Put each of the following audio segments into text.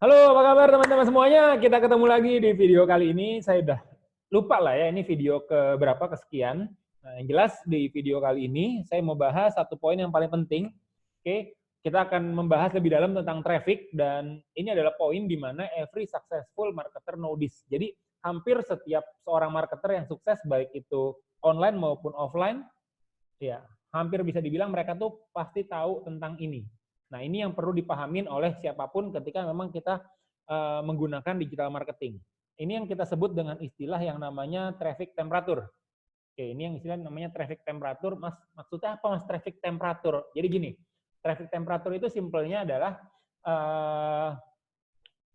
Halo, apa kabar teman-teman semuanya? Kita ketemu lagi di video kali ini. Saya udah lupa lah ya, ini video ke berapa kesekian. Nah, yang jelas di video kali ini saya mau bahas satu poin yang paling penting. Oke, kita akan membahas lebih dalam tentang traffic dan ini adalah poin di mana every successful marketer know this. Jadi hampir setiap seorang marketer yang sukses baik itu online maupun offline, ya hampir bisa dibilang mereka tuh pasti tahu tentang ini. Nah, ini yang perlu dipahamin oleh siapapun ketika memang kita menggunakan digital marketing. Ini yang kita sebut dengan istilah yang namanya traffic temperature. Oke, ini yang istilah namanya traffic temperature. Mas, maksudnya apa Mas traffic temperature? Jadi gini, traffic temperature itu simpelnya adalah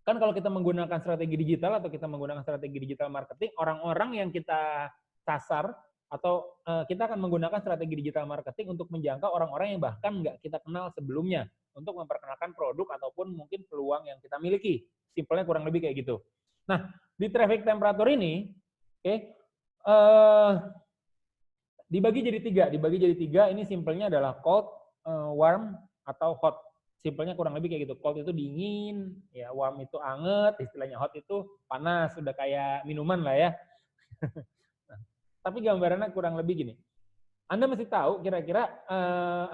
kan kalau kita menggunakan strategi digital atau kita menggunakan strategi digital marketing, orang-orang yang kita sasar atau kita akan menggunakan strategi digital marketing untuk menjangkau orang-orang yang bahkan nggak kita kenal sebelumnya untuk memperkenalkan produk ataupun mungkin peluang yang kita miliki. Simpelnya kurang lebih kayak gitu. Nah, di traffic temperature ini, dibagi jadi tiga. Dibagi jadi tiga, ini simpelnya adalah cold, warm, atau hot. Simpelnya kurang lebih kayak gitu. Cold itu dingin, ya warm itu anget, istilahnya hot itu panas, sudah kayak minuman lah ya. Tapi gambarannya kurang lebih gini. Anda mesti tahu kira-kira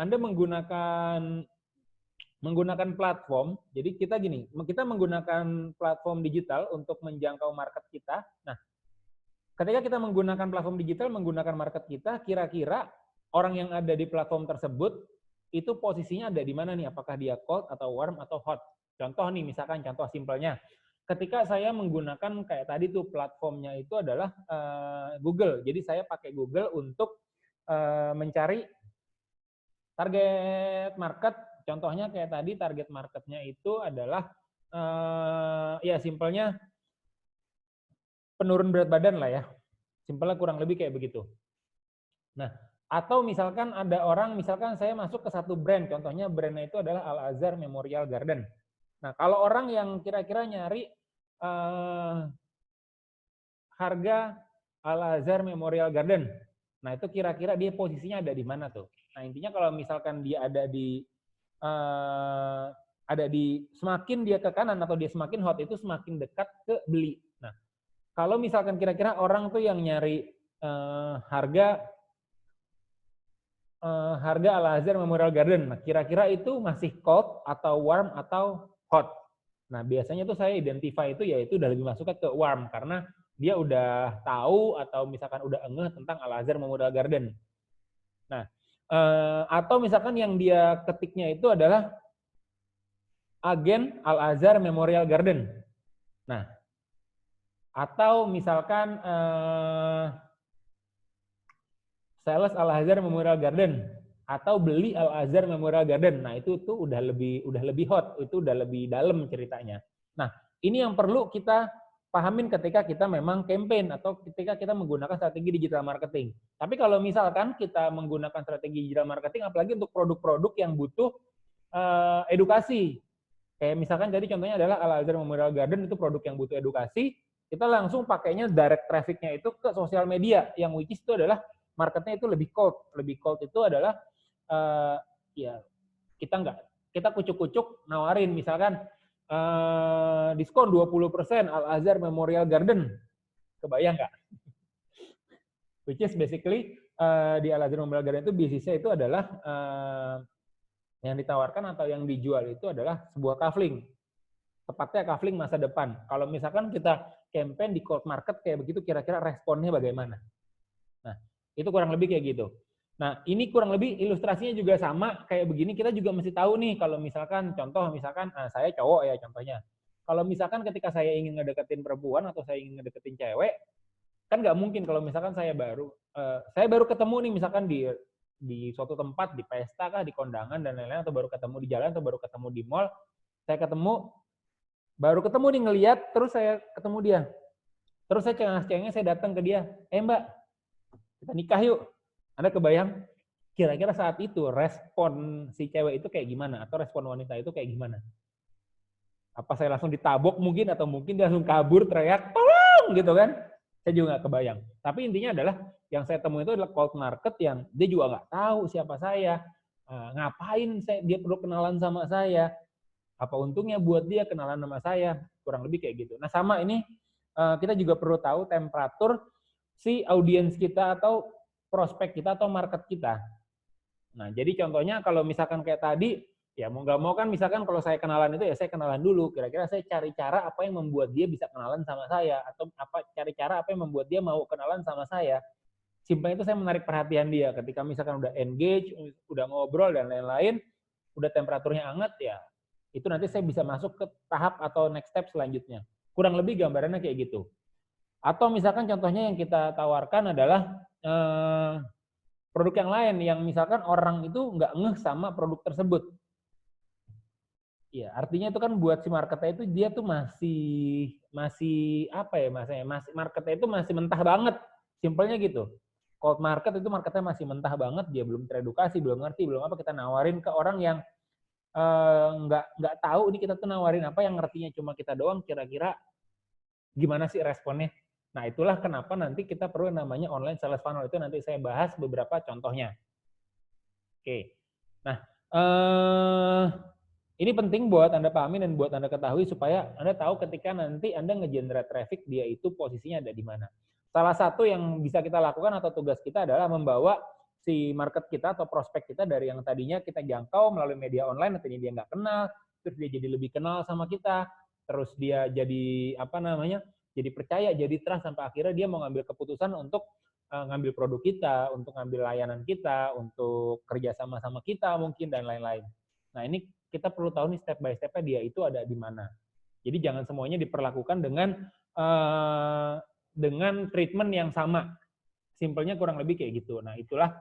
Anda menggunakan platform. Jadi kita gini, kita menggunakan platform digital untuk menjangkau market kita. Nah, ketika kita menggunakan platform digital, menggunakan market kita, kira-kira orang yang ada di platform tersebut itu posisinya ada di mana nih? Apakah dia cold atau warm atau hot? Contoh nih, misalkan contoh simpelnya. Ketika saya menggunakan kayak tadi tuh platformnya itu adalah Google. Jadi saya pakai Google untuk mencari target market. Contohnya kayak tadi target marketnya itu adalah ya simpelnya penurun berat badan lah ya. Simpelnya kurang lebih kayak begitu. Nah, atau misalkan ada orang, misalkan saya masuk ke satu brand, contohnya brandnya itu adalah Al-Azhar Memorial Garden. Nah, kalau orang yang kira-kira nyari harga Al-Azhar Memorial Garden, nah itu kira-kira dia posisinya ada di mana tuh? Nah, intinya kalau misalkan dia ada di semakin dia ke kanan atau dia semakin hot itu semakin dekat ke beli. Nah, kalau misalkan kira-kira orang tuh yang nyari harga Al-Azhar Memorial Garden. Nah, kira-kira itu masih cold atau warm atau hot. Nah, biasanya tuh saya identify itu yaitu udah lebih masuk ke warm karena dia udah tahu atau misalkan udah ngeh tentang Al-Azhar Memorial Garden. Nah, atau misalkan yang dia ketiknya itu adalah agen Al-Azhar Memorial Garden. Nah, atau misalkan sales Al-Azhar Memorial Garden atau beli Al-Azhar Memorial Garden. Nah, itu tuh udah lebih hot, itu udah lebih dalam ceritanya. Nah, ini yang perlu kita pahamin ketika kita memang campaign atau ketika kita menggunakan strategi digital marketing. Tapi kalau misalkan kita menggunakan strategi digital marketing apalagi untuk produk-produk yang butuh edukasi. Kayak misalkan tadi contohnya adalah Al-Azhar Memorial Garden itu produk yang butuh edukasi, kita langsung pakainya direct traffic-nya itu ke sosial media yang which is itu adalah marketnya itu lebih cold. Lebih cold itu adalah ya kita kucuk-kucuk nawarin misalkan diskon 20% Al-Azhar Memorial Garden. Kebayang nggak? Which is basically di Al-Azhar Memorial Garden itu bisnisnya itu adalah yang ditawarkan atau yang dijual itu adalah sebuah kafling. Tepatnya kafling masa depan. Kalau misalkan kita campaign di cold market kayak begitu, kira-kira responnya bagaimana? Nah, itu kurang lebih kayak gitu. Nah, ini kurang lebih ilustrasinya juga sama kayak begini. Kita juga mesti tahu nih kalau misalkan contoh misalkan saya cowok ya contohnya. Kalau misalkan ketika saya ingin ngedeketin perempuan atau saya ingin ngedeketin cewek, kan nggak mungkin kalau misalkan saya baru ketemu nih misalkan di suatu tempat, di pesta kah, di kondangan dan lain-lain, atau baru ketemu di jalan atau baru ketemu di mall, saya baru ketemu nih ngelihat, terus saya ketemu dia. Terus saya cengeng-cengengnya saya datang ke dia, Mbak, kita nikah yuk. Anda kebayang kira-kira saat itu respon si cewek itu kayak gimana? Atau respon wanita itu kayak gimana? Apa saya langsung ditabok mungkin? Atau mungkin dia langsung kabur teriak, tolong gitu kan? Saya juga nggak kebayang. Tapi intinya adalah yang saya temui itu adalah cold market yang dia juga nggak tahu siapa saya. Ngapain dia perlu kenalan sama saya. Apa untungnya buat dia kenalan sama saya? Kurang lebih kayak gitu. Nah, sama ini kita juga perlu tahu temperatur si audiens kita atau prospek kita atau market kita. Nah, jadi contohnya kalau misalkan kayak tadi, ya mau nggak mau kan misalkan kalau saya kenalan itu ya saya kenalan dulu. Kira-kira saya cari cara apa yang membuat dia bisa kenalan sama saya, atau cari cara apa yang membuat dia mau kenalan sama saya. Simpelnya itu saya menarik perhatian dia. Ketika misalkan udah engage, udah ngobrol dan lain-lain, udah temperaturnya hangat ya, itu nanti saya bisa masuk ke tahap atau next step selanjutnya. Kurang lebih gambarannya kayak gitu. Atau misalkan contohnya yang kita tawarkan adalah produk yang lain yang misalkan orang itu nggak ngeh sama produk tersebut. Ya, artinya itu kan buat si marketnya itu dia tuh masih apa ya masih marketnya itu masih mentah banget. Simpelnya gitu. Cold market itu marketnya masih mentah banget, dia belum teredukasi, belum ngerti, belum apa, kita nawarin ke orang yang nggak tahu ini kita tuh nawarin apa, yang ngertinya cuma kita doang, kira-kira gimana sih responnya. Nah, itulah kenapa nanti kita perlu namanya online sales funnel. Itu nanti saya bahas beberapa contohnya. Oke. Nah, ini penting buat Anda pahami dan buat Anda ketahui supaya Anda tahu ketika nanti Anda nge-generate traffic, dia itu posisinya ada di mana. Salah satu yang bisa kita lakukan atau tugas kita adalah membawa si market kita atau prospek kita dari yang tadinya kita jangkau melalui media online, tadinya dia nggak kenal, terus dia jadi lebih kenal sama kita, terus dia jadi apa namanya, jadi percaya, jadi trust, sampai akhirnya dia mau ngambil keputusan untuk ngambil produk kita, untuk ngambil layanan kita, untuk kerja sama kita mungkin dan lain-lain. Nah, ini kita perlu tahu nih step by step-nya dia itu ada di mana. Jadi jangan semuanya diperlakukan dengan treatment yang sama. Simpelnya kurang lebih kayak gitu. Nah, itulah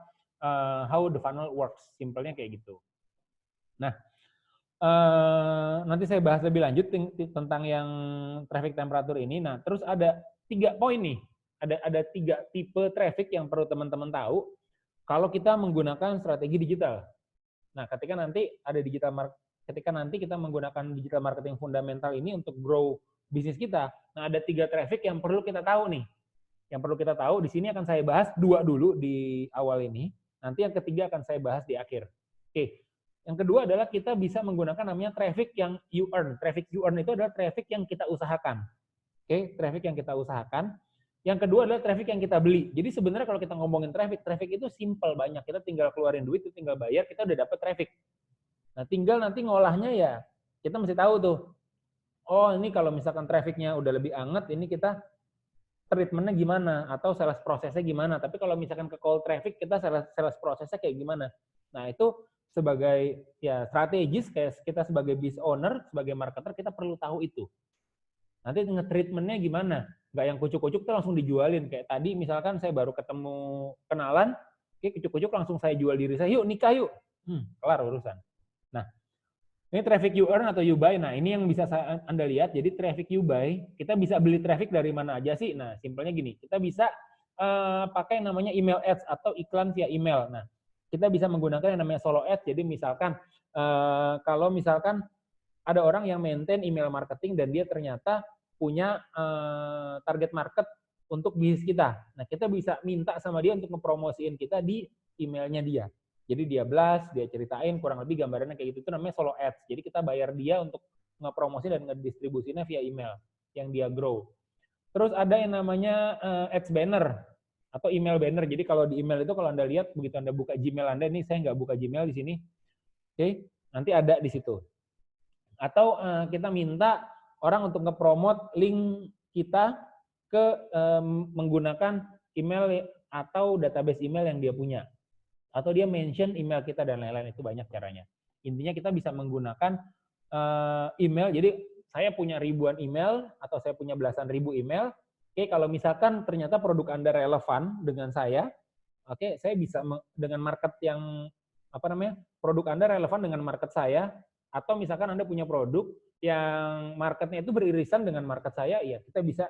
how the funnel works. Simpelnya kayak gitu. Nah, nanti saya bahas lebih lanjut tentang yang traffic temperature ini. Nah, terus ada 3 poin nih. Ada 3 tipe traffic yang perlu teman-teman tahu kalau kita menggunakan strategi digital. Nah, ketika nanti kita menggunakan digital marketing fundamental ini untuk grow bisnis kita, nah ada 3 traffic yang perlu kita tahu nih. Yang perlu kita tahu, di sini akan saya bahas 2 dulu di awal ini, nanti yang ketiga akan saya bahas di akhir. Oke. Yang kedua adalah kita bisa menggunakan namanya traffic yang you earn. Traffic you earn itu adalah traffic yang kita usahakan. Oke, traffic yang kita usahakan. Yang kedua adalah traffic yang kita beli. Jadi sebenarnya kalau kita ngomongin traffic itu simple banyak. Kita tinggal keluarin duit, tinggal bayar, kita udah dapat traffic. Nah, tinggal nanti ngolahnya ya kita mesti tahu tuh. Oh, ini kalau misalkan trafficnya udah lebih hangat, ini kita treatmentnya gimana atau sales prosesnya gimana. Tapi kalau misalkan ke cold traffic, kita sales prosesnya kayak gimana. Nah, itu sebagai ya strategis, kayak kita sebagai business owner, sebagai marketer, kita perlu tahu itu. Nanti nge-treatmentnya gimana? Nggak yang kucuk-kucuk tuh langsung dijualin. Kayak tadi misalkan saya baru ketemu kenalan, kucuk-kucuk langsung saya jual diri saya, yuk nikah yuk. Kelar urusan. Nah, ini traffic you earn atau you buy. Nah, ini yang bisa Anda lihat. Jadi traffic you buy, kita bisa beli traffic dari mana aja sih? Nah, simpelnya gini, kita bisa pakai yang namanya email ads atau iklan via email. Nah, kita bisa menggunakan yang namanya solo ads. Jadi misalkan kalau misalkan ada orang yang maintain email marketing dan dia ternyata punya target market untuk bisnis kita. Nah, kita bisa minta sama dia untuk ngepromosiin kita di emailnya dia. Jadi dia blast, dia ceritain kurang lebih gambarannya kayak gitu. Itu namanya solo ads. Jadi kita bayar dia untuk ngepromosi dan ngedistribusinya via email yang dia grow. Terus ada yang namanya ads banner atau email banner. Jadi kalau di email itu kalau Anda lihat begitu Anda buka Gmail Anda, ini saya nggak buka Gmail di sini. Oke, nanti ada di situ. Atau kita minta orang untuk ngepromot link kita ke menggunakan email atau database email yang dia punya. Atau dia mention email kita dan lain-lain, itu banyak caranya. Intinya kita bisa menggunakan email. Jadi saya punya ribuan email atau saya punya belasan ribu email. Oke, kalau misalkan ternyata produk Anda relevan dengan saya, oke, saya bisa dengan market yang produk Anda relevan dengan market saya, atau misalkan Anda punya produk yang marketnya itu beririsan dengan market saya, ya kita bisa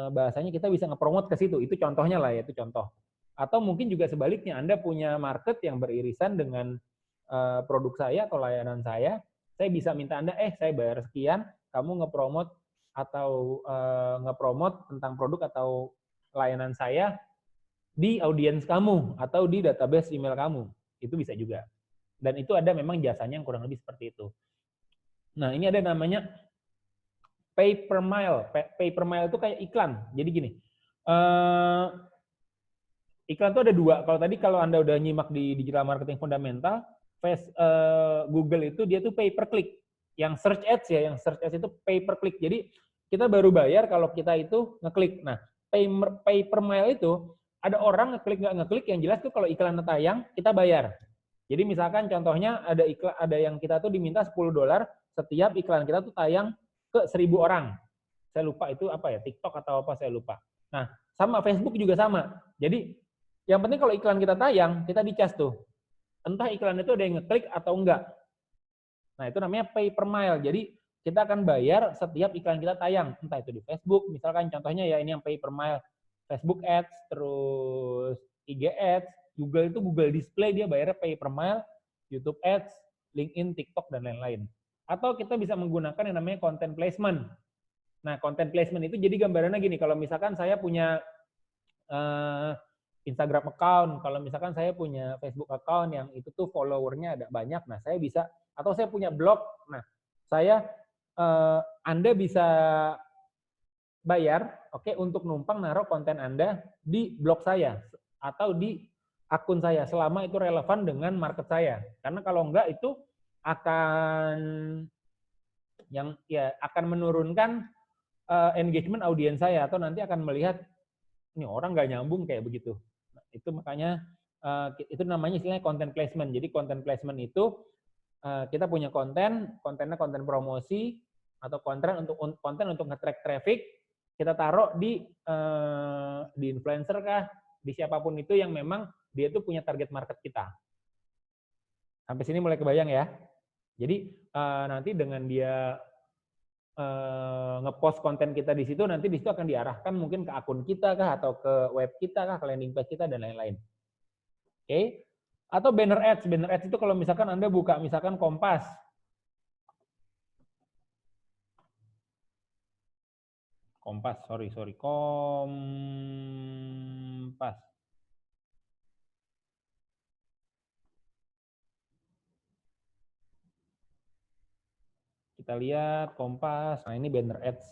bahasanya kita bisa ngepromot ke situ. Itu contohnya lah ya, itu contoh. Atau mungkin juga sebaliknya, Anda punya market yang beririsan dengan produk saya atau layanan saya bisa minta Anda, saya bayar sekian, kamu ngepromot atau ngepromot tentang produk atau layanan saya di audiens kamu atau di database email kamu. Itu bisa juga. Dan itu ada memang jasanya yang kurang lebih seperti itu. Nah, ini ada namanya pay per mile. Pay per mile itu kayak iklan. Jadi gini, iklan itu ada dua. Kalau Anda udah nyimak di digital marketing fundamental, Google itu dia tuh pay per click. Yang search ads ya, yang search ads itu pay per click. Jadi kita baru bayar kalau kita itu ngeklik. Nah, pay per mile itu ada orang ngeklik nggak ngeklik, yang jelas tuh kalau iklan tayang kita bayar. Jadi misalkan contohnya ada yang kita tuh diminta $10 setiap iklan kita tuh tayang ke 1.000 orang. Saya lupa itu apa ya, TikTok atau apa saya lupa. Nah, sama Facebook juga sama. Jadi yang penting kalau iklan kita tayang, kita dicas tuh. Entah iklan itu ada yang ngeklik atau enggak. Nah, itu namanya pay per mile. Jadi kita akan bayar setiap iklan kita tayang. Entah itu di Facebook, misalkan contohnya ya ini yang pay per mile. Facebook Ads, terus IG Ads, Google itu Google Display dia bayarnya pay per mile, YouTube Ads, LinkedIn, TikTok, dan lain-lain. Atau kita bisa menggunakan yang namanya content placement. Nah, content placement itu jadi gambarannya gini, kalau misalkan saya punya Instagram account, kalau misalkan saya punya Facebook account yang itu tuh followernya ada banyak, nah saya bisa, atau saya punya blog, nah saya Anda bisa bayar, oke, untuk numpang naruh konten Anda di blog saya atau di akun saya selama itu relevan dengan market saya. Karena kalau enggak itu akan akan menurunkan engagement audiens saya, atau nanti akan melihat ini orang nggak nyambung kayak begitu. Nah, itu makanya itu namanya istilahnya content placement. Jadi content placement itu kita punya kontennya konten promosi atau konten untuk nge-track traffic, kita taruh di influencer kah, di siapapun itu yang memang dia itu punya target market kita. Sampai sini mulai kebayang ya. Jadi nanti dengan dia ngepost konten kita di situ, nanti di situ akan diarahkan mungkin ke akun kita kah, atau ke web kita kah, ke landing page kita, dan lain-lain. Oke. Atau banner ads. Banner ads itu kalau misalkan Anda buka misalkan Kompas. Kompas. Kita lihat Kompas. Nah, ini banner ads.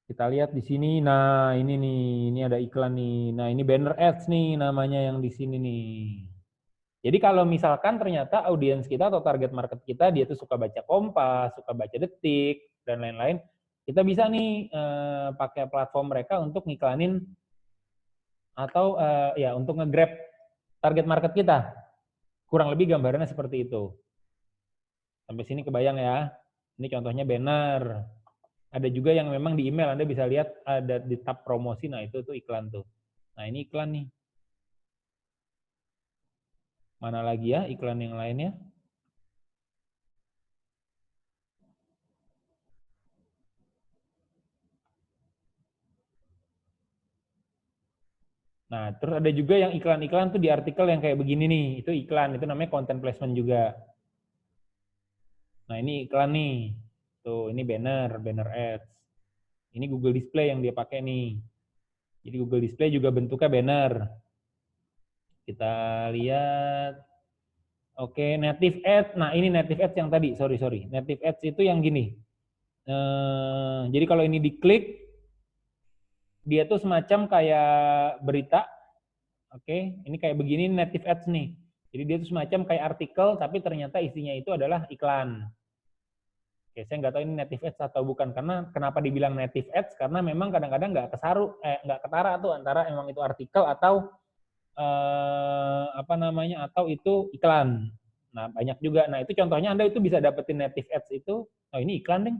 Kita lihat di sini. Nah, ini nih, ini ada iklan nih. Nah, ini banner ads nih namanya yang di sini nih. Jadi kalau misalkan ternyata audiens kita atau target market kita dia tuh suka baca Kompas, suka baca Detik, dan lain-lain, kita bisa nih pakai platform mereka untuk ngiklanin atau ya untuk nge-grab target market kita. Kurang lebih gambarannya seperti itu. Sampai sini kebayang ya. Ini contohnya banner. Ada juga yang memang di email Anda bisa lihat ada di tab promosi. Nah, itu tuh iklan tuh. Nah, ini iklan nih. Mana lagi ya iklan yang lainnya? Nah, terus ada juga yang iklan-iklan tuh di artikel yang kayak begini nih. Itu iklan, itu namanya content placement juga. Nah, ini iklan nih. Tuh, ini banner ads. Ini Google Display yang dia pakai nih. Jadi Google Display juga bentuknya banner. Kita lihat. Oke, native ads. Nah, ini native ads yang tadi. Sorry. Native ads itu yang gini. Jadi kalau ini diklik, dia tuh semacam kayak berita. Oke, ini kayak begini native ads nih. Jadi dia tuh semacam kayak artikel, tapi ternyata isinya itu adalah iklan. Oke, saya nggak tahu ini native ads atau bukan. Karena kenapa dibilang native ads? Karena memang kadang-kadang nggak ketara tuh antara emang itu artikel atau atau itu iklan. Nah, banyak juga. Nah, itu contohnya Anda itu bisa dapetin native ads itu. Oh, ini iklan nih.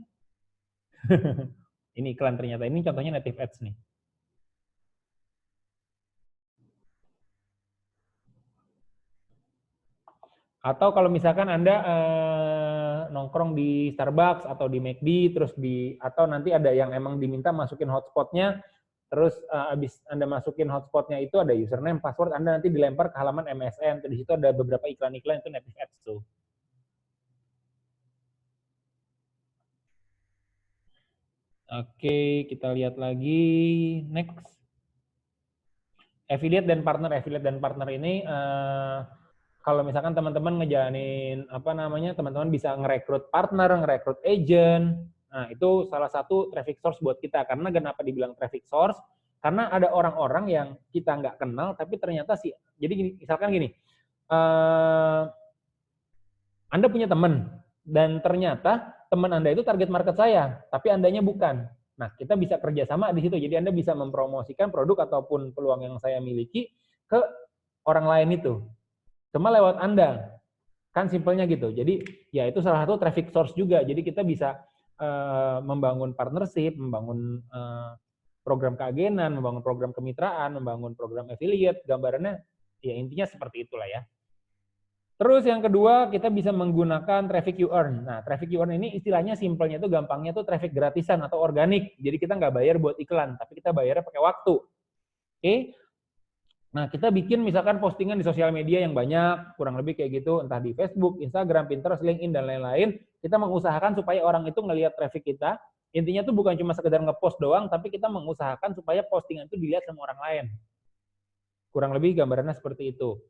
Ini iklan ternyata. Ini contohnya native ads nih. Atau kalau misalkan Anda nongkrong di Starbucks atau di McD, atau nanti ada yang emang diminta masukin hotspotnya, terus abis Anda masukin hotspotnya itu ada username, password, Anda nanti dilempar ke halaman MSN. Di situ ada beberapa iklan-iklan itu native ads tuh. Oke, kita lihat lagi. Next. Affiliate dan partner ini kalau misalkan teman-teman ngejalanin teman-teman bisa ngerekrut partner, ngerekrut agent. Nah, itu salah satu traffic source buat kita. Karena kenapa dibilang traffic source? Karena ada orang-orang yang kita nggak kenal, tapi ternyata sih, jadi misalkan gini, Anda punya teman, dan ternyata teman Anda itu target market saya, tapi Andanya bukan. Nah, kita bisa kerjasama di situ. Jadi Anda bisa mempromosikan produk ataupun peluang yang saya miliki ke orang lain itu. Cuma lewat Anda. Kan simpelnya gitu. Jadi ya itu salah satu traffic source juga. Jadi kita bisa membangun partnership, membangun program keagenan, membangun program kemitraan, membangun program affiliate. Gambarannya ya intinya seperti itulah ya. Terus yang kedua, kita bisa menggunakan traffic you earn. Nah, traffic you earn ini istilahnya simpelnya itu gampangnya tuh traffic gratisan atau organik. Jadi kita nggak bayar buat iklan, tapi kita bayarnya pakai waktu. Oke? Nah, kita bikin misalkan postingan di sosial media yang banyak, kurang lebih kayak gitu, entah di Facebook, Instagram, Pinterest, LinkedIn, dan lain-lain. Kita mengusahakan supaya orang itu ngelihat traffic kita. Intinya tuh bukan cuma sekedar ngepost doang, tapi kita mengusahakan supaya postingan itu dilihat sama orang lain. Kurang lebih gambarannya seperti itu.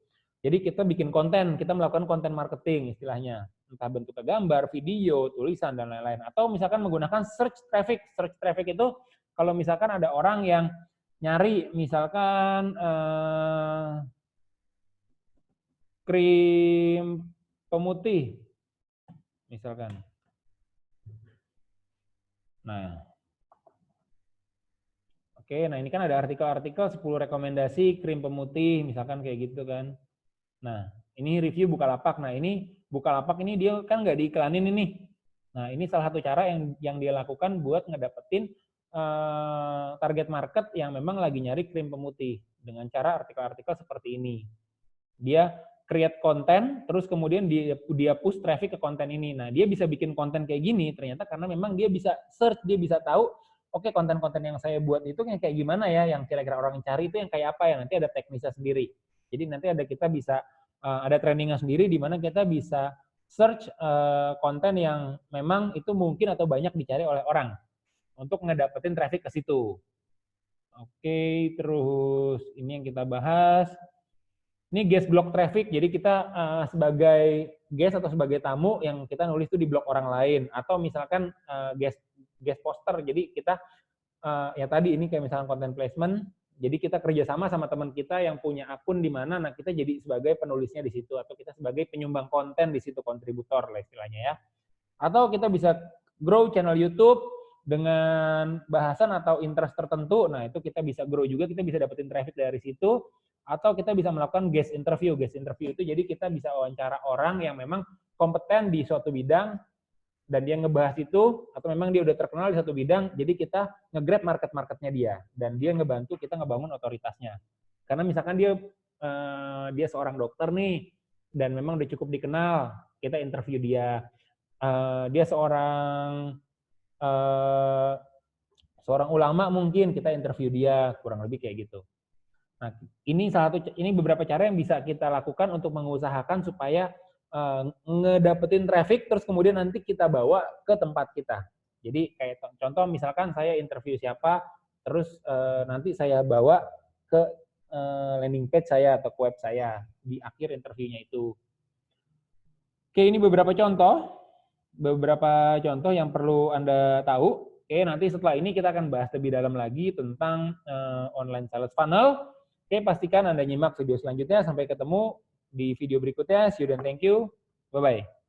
Jadi kita bikin konten, kita melakukan konten marketing istilahnya. Entah bentuknya gambar, video, tulisan, dan lain-lain. Atau misalkan menggunakan search traffic. Search traffic itu kalau misalkan ada orang yang nyari misalkan krim pemutih misalkan. Nah, oke, nah ini kan ada artikel-artikel 10 rekomendasi krim pemutih misalkan kayak gitu kan. Nah, ini review Bukalapak. Nah, ini Bukalapak ini dia kan nggak diiklanin ini. Nah, ini salah satu cara yang dia lakukan buat ngedapetin target market yang memang lagi nyari krim pemutih dengan cara artikel-artikel seperti ini. Dia create konten, terus kemudian dia push traffic ke konten ini. Nah, dia bisa bikin konten kayak gini ternyata karena memang dia bisa search, dia bisa tahu, oke, konten-konten yang saya buat itu yang kayak gimana ya, yang kira-kira orang cari itu yang kayak apa ya, nanti ada teknisnya sendiri. Jadi nanti kita bisa ada trainingnya sendiri di mana kita bisa search konten yang memang itu mungkin atau banyak dicari oleh orang untuk ngedapetin traffic ke situ. Oke, terus ini yang kita bahas. Ini guest blog traffic, jadi kita sebagai guest atau sebagai tamu yang kita nulis itu di blog orang lain. Atau misalkan guest poster, jadi kita ya tadi ini kayak misalkan content placement, jadi kita kerjasama sama teman kita yang punya akun di mana, nah kita jadi sebagai penulisnya di situ, atau kita sebagai penyumbang konten di situ, kontributor lah istilahnya ya. Atau kita bisa grow channel YouTube dengan bahasan atau interest tertentu, nah itu kita bisa grow juga, kita bisa dapetin traffic dari situ, atau kita bisa melakukan guest interview. Guest interview itu jadi kita bisa wawancara orang yang memang kompeten di suatu bidang, dan dia ngebahas itu, atau memang dia udah terkenal di satu bidang, jadi kita nge-grab market-marketnya dia, dan dia ngebantu kita ngebangun otoritasnya. Karena misalkan dia seorang dokter nih, dan memang udah cukup dikenal, kita interview dia. Dia seorang ulama mungkin, kita interview dia, kurang lebih kayak gitu. Nah, ini beberapa cara yang bisa kita lakukan untuk mengusahakan supaya ngedapetin traffic, terus kemudian nanti kita bawa ke tempat kita. Jadi kayak contoh misalkan saya interview siapa, terus nanti saya bawa ke landing page saya atau ke web saya di akhir interviewnya itu. Oke, ini beberapa contoh yang perlu Anda tahu. Oke, nanti setelah ini kita akan bahas lebih dalam lagi tentang online sales funnel. Oke, pastikan Anda nyimak video selanjutnya. Sampai ketemu di video berikutnya. See you dan thank you. Bye-bye.